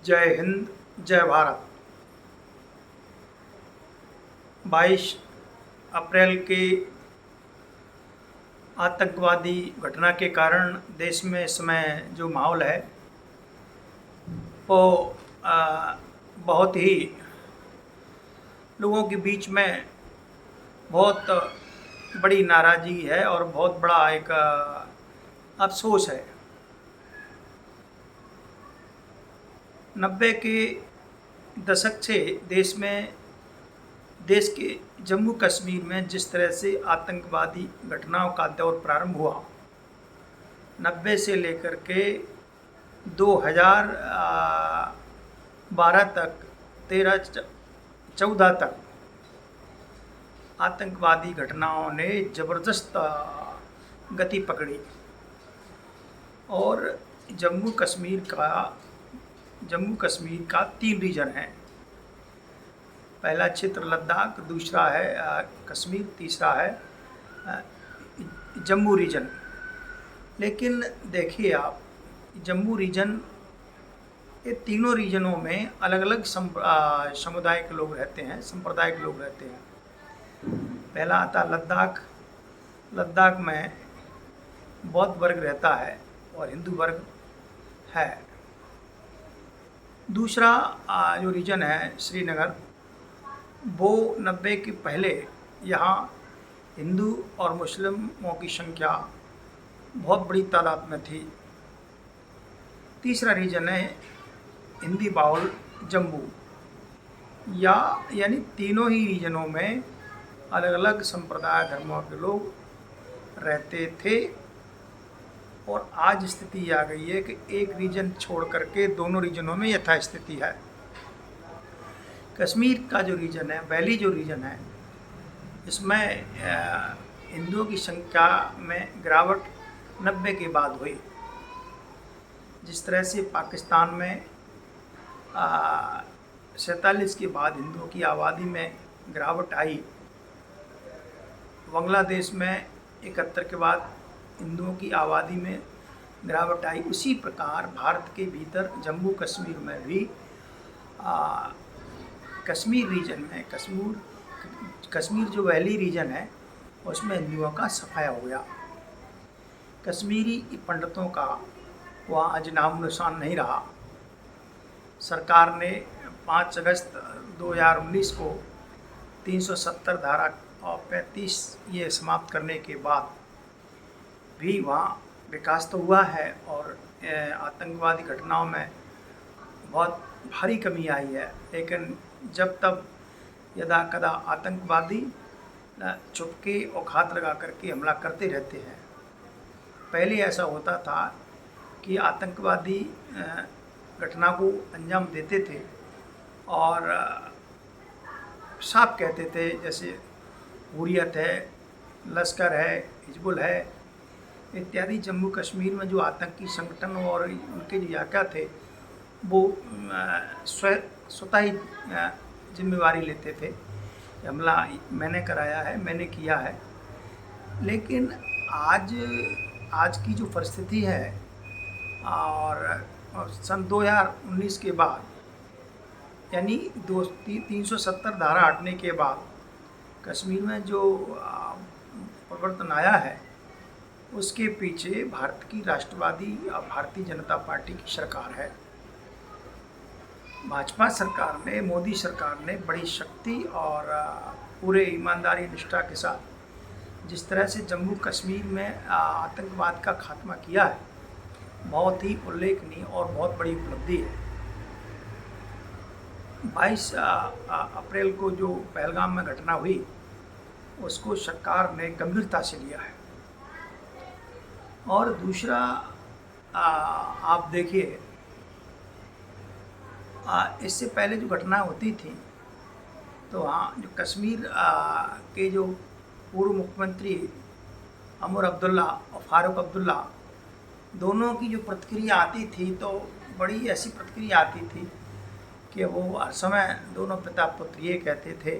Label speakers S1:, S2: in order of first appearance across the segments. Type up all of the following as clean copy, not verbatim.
S1: जय हिंद, जय भारत। 22 अप्रैल के आतंकवादी घटना के कारण देश में इस समय जो माहौल है वो बहुत ही लोगों के बीच में बहुत बड़ी नाराज़गी है और बहुत बड़ा एक अफसोस है। 90 के दशक से देश के जम्मू कश्मीर में जिस तरह से आतंकवादी घटनाओं का दौर प्रारंभ हुआ, 90 से लेकर के 2012 तक 13-14 तक आतंकवादी घटनाओं ने ज़बरदस्त गति पकड़ी और जम्मू कश्मीर का 3 रीजन है। पहला क्षेत्र लद्दाख, दूसरा है कश्मीर, तीसरा है जम्मू रीजन। लेकिन देखिए आप, जम्मू रीजन, ये तीनों रीजनों में अलग अलग समुदाय के लोग रहते हैं, संप्रदाय के लोग रहते हैं। पहला आता लद्दाख। लद्दाख में बौद्ध वर्ग रहता है और हिंदू वर्ग है। दूसरा जो रीजन है श्रीनगर, वो 90 के पहले यहाँ हिंदू और मुस्लिमों की संख्या बहुत बड़ी तादाद में थी। तीसरा रीजन है हिंदी बाहुल जम्मू, यानी तीनों ही रीजनों में अलग अलग संप्रदाय धर्मों के लोग रहते थे। और आज स्थिति आ गई है कि एक रीजन छोड़ करके दोनों रीजनों में यथास्थिति है। कश्मीर का जो रीजन है, वैली जो रीजन है, इसमें हिंदुओं की संख्या में गिरावट 90 के बाद हुई। जिस तरह से पाकिस्तान में 47 के बाद हिंदुओं की आबादी में गिरावट आई, बांग्लादेश में 71 के बाद हिंदुओं की आबादी में गिरावट आई, उसी प्रकार भारत के भीतर जम्मू कश्मीर में भी कश्मीर रीजन में कश्मीर जो वैली रीजन है उसमें हिंदुओं का सफाया हो गया। कश्मीरी पंडितों का वहाँ आज नामो निशान नहीं रहा। सरकार ने 5 अगस्त 2019 को 370 धारा और 35 ये समाप्त करने के बाद भी वहाँ विकास तो हुआ है और आतंकवादी घटनाओं में बहुत भारी कमी आई है। लेकिन जब तब यदा कदा आतंकवादी चुपके और घात लगा करके हमला करते रहते हैं। पहले ऐसा होता था कि आतंकवादी घटना को अंजाम देते थे और साफ कहते थे, जैसे हुर्रियत है, लश्कर है, हिजबुल है इत्यादि। जम्मू कश्मीर में जो आतंकी संगठन और उनके जो याका थे वो स्वतः ही जिम्मेवारी लेते थे, हमला मैंने कराया है, मैंने किया है। लेकिन आज की जो परिस्थिति है और सन 2019 के बाद, यानी 370 धारा हटने के बाद कश्मीर में जो परिवर्तन आया है, उसके पीछे भारत की राष्ट्रवादी भारतीय जनता पार्टी की सरकार है। भाजपा सरकार ने, मोदी सरकार ने बड़ी शक्ति और पूरे ईमानदारी निष्ठा के साथ जिस तरह से जम्मू कश्मीर में आतंकवाद का खात्मा किया है, बहुत ही उल्लेखनीय और बहुत बड़ी उपलब्धि है। 22 अप्रैल को जो पहलगाम में घटना हुई उसको सरकार ने गंभीरता से लिया है। और दूसरा आप देखिए, इससे पहले जो घटना होती थी तो हाँ, जो कश्मीर के जो पूर्व मुख्यमंत्री उमर अब्दुल्ला और फारूक अब्दुल्ला, दोनों की जो प्रतिक्रिया आती थी तो बड़ी ऐसी प्रतिक्रिया आती थी कि वो हर समय दोनों पिता पुत्र ये कहते थे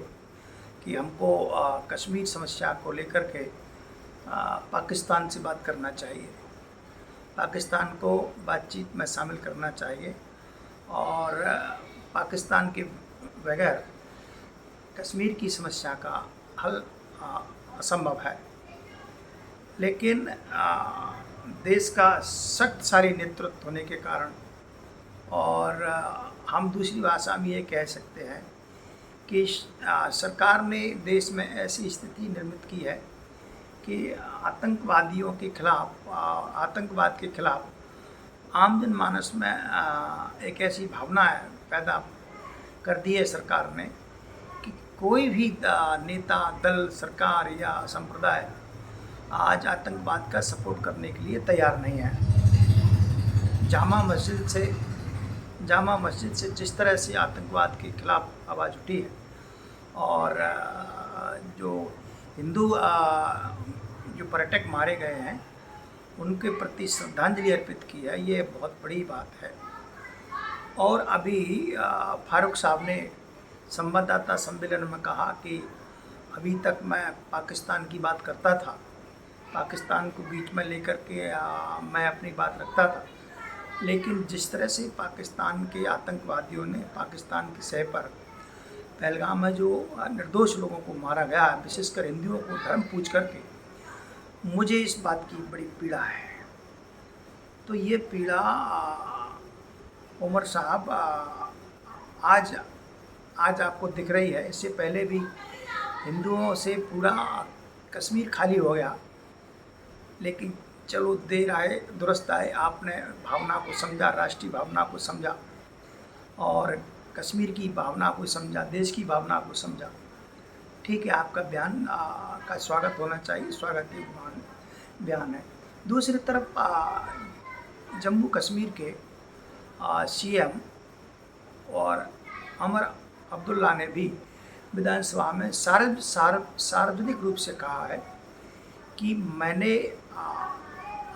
S1: कि हमको कश्मीर समस्या को लेकर के पाकिस्तान से बात करना चाहिए, पाकिस्तान को बातचीत में शामिल करना चाहिए और पाकिस्तान के बगैर कश्मीर की समस्या का हल असंभव है। लेकिन देश का शक्तिशाली नेतृत्व होने के कारण और हम दूसरी भाषा में ये कह सकते हैं कि सरकार ने देश में ऐसी स्थिति निर्मित की है कि आतंकवादियों के खिलाफ, आतंकवाद के खिलाफ आम जनमानस में एक ऐसी भावना पैदा कर दी है सरकार ने कि कोई भी नेता, दल, सरकार या संप्रदाय आज आतंकवाद का सपोर्ट करने के लिए तैयार नहीं है। जामा मस्जिद से जिस तरह से आतंकवाद के खिलाफ आवाज़ उठी है और जो हिंदू जो पर्यटक मारे गए हैं उनके प्रति श्रद्धांजलि अर्पित की है, ये बहुत बड़ी बात है। और अभी फारूक साहब ने संवाददाता सम्मेलन में कहा कि अभी तक मैं पाकिस्तान की बात करता था, पाकिस्तान को बीच में लेकर के मैं अपनी बात रखता था, लेकिन जिस तरह से पाकिस्तान के आतंकवादियों ने पाकिस्तान की सह पर पहलगाम में जो निर्दोष लोगों को मारा गया, विशेषकर हिंदुओं को धर्म पूछ करके, मुझे इस बात की बड़ी पीड़ा है। तो ये पीड़ा उमर साहब आज आपको दिख रही है। इससे पहले भी हिंदुओं से पूरा कश्मीर खाली हो गया, लेकिन चलो देर आए दुरुस्त आए, आपने भावना को समझा, राष्ट्रीय भावना को समझा और कश्मीर की भावना को समझा, देश की भावना को समझा। ठीक है, आपका बयान का स्वागत होना चाहिए, स्वागत बयान है। दूसरी तरफ जम्मू कश्मीर के सीएम और अमर अब्दुल्ला ने भी विधानसभा में सार्वजनिक रूप से कहा है कि मैंने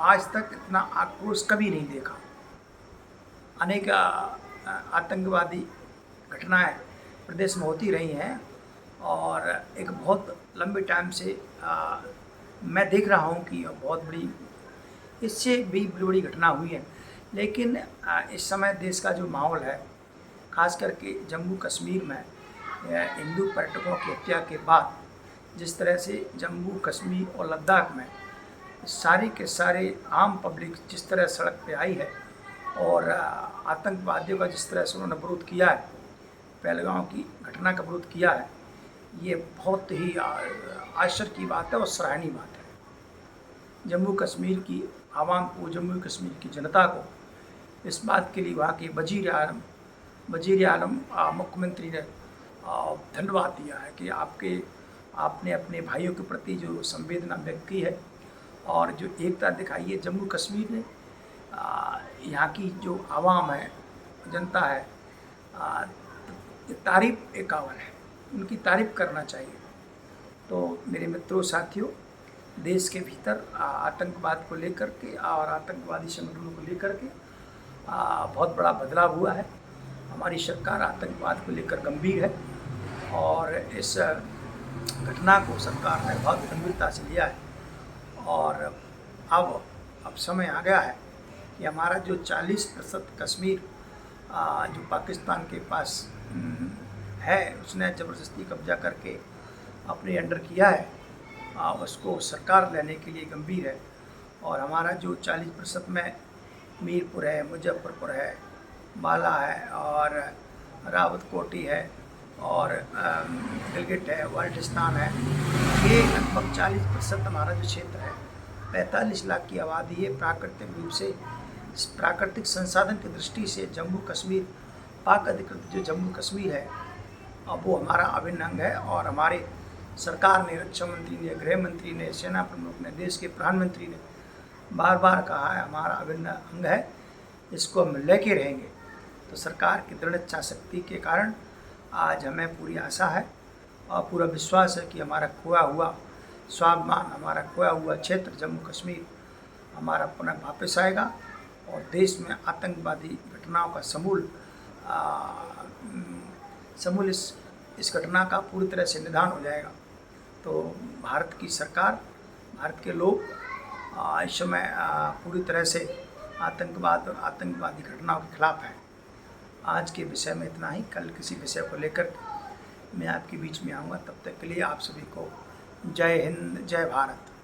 S1: आज तक इतना आक्रोश कभी नहीं देखा। अनेक आतंकवादी घटनाएं प्रदेश में होती रही हैं और एक बहुत लंबे टाइम से मैं देख रहा हूं कि बहुत बड़ी, इससे भी बड़ी घटना हुई है। लेकिन इस समय देश का जो माहौल है, खास करके जम्मू कश्मीर में हिंदू पर्यटकों की हत्या के बाद जिस तरह से जम्मू कश्मीर और लद्दाख में सारे के सारे आम पब्लिक जिस तरह सड़क पे आई है और आतंकवादियों का जिस तरह से उन्होंने विरोध किया है, पहलगाम की घटना का विरोध किया है, ये बहुत ही आश्चर्य की बात है और सराहनीय बात है। जम्मू कश्मीर की आवाम को, जम्मू कश्मीर की जनता को इस बात के लिए वहाँ के वज़ीर आलम मुख्यमंत्री ने धन्यवाद दिया है कि आपने अपने भाइयों के प्रति जो संवेदना व्यक्त की है और जो एकता दिखाई है। जम्मू कश्मीर ने यहाँ की जो आवाम है, जनता है, तारीफ एक काबिल है, उनकी तारीफ करना चाहिए। तो मेरे मित्रों, साथियों, देश के भीतर आतंकवाद को लेकर के और आतंकवादी संगठनों को लेकर के बहुत बड़ा बदलाव हुआ है। हमारी सरकार आतंकवाद को लेकर गंभीर है और इस घटना को सरकार ने बहुत गंभीरता से लिया है और अब समय आ गया है कि हमारा जो 40% कश्मीर जो पाकिस्तान के पास है, उसने ज़बरदस्ती कब्जा करके अपने अंडर किया है, उसको सरकार लेने के लिए गंभीर है। और हमारा जो 40% में मीरपुर है, मुजफ्फरपुर है, बाला है और रावतकोटी है और गिलगित है, बाल्टिस्तान है, ये लगभग 40% हमारा जो क्षेत्र है, 45 लाख की आबादी है। प्राकृतिक रूप से, प्राकृतिक संसाधन की दृष्टि से जम्मू कश्मीर, पाक अधिकृत जो जम्मू कश्मीर है, अब वो हमारा अभिन्न अंग है। और हमारे सरकार ने, रक्षा मंत्री ने, गृह मंत्री ने, सेना प्रमुख ने, देश के प्रधानमंत्री ने बार बार कहा है हमारा अभिन्न अंग है, इसको हम लेके रहेंगे। तो सरकार की दृढ़ इच्छा शक्ति के कारण आज हमें पूरी आशा है और पूरा विश्वास है कि हमारा खोया हुआ स्वाभिमान, हमारा खोया हुआ क्षेत्र जम्मू कश्मीर हमारा पुनः वापस आएगा और देश में आतंकवादी घटनाओं का समूल इस घटना का पूरी तरह से निदान हो जाएगा। तो भारत की सरकार, भारत के लोग इस समय पूरी तरह से आतंकवाद और आतंकवादी घटनाओं के खिलाफ है। आज के विषय में इतना ही। कल किसी विषय को लेकर मैं आपके बीच में आऊँगा। तब तक के लिए आप सभी को जय हिंद, जय भारत।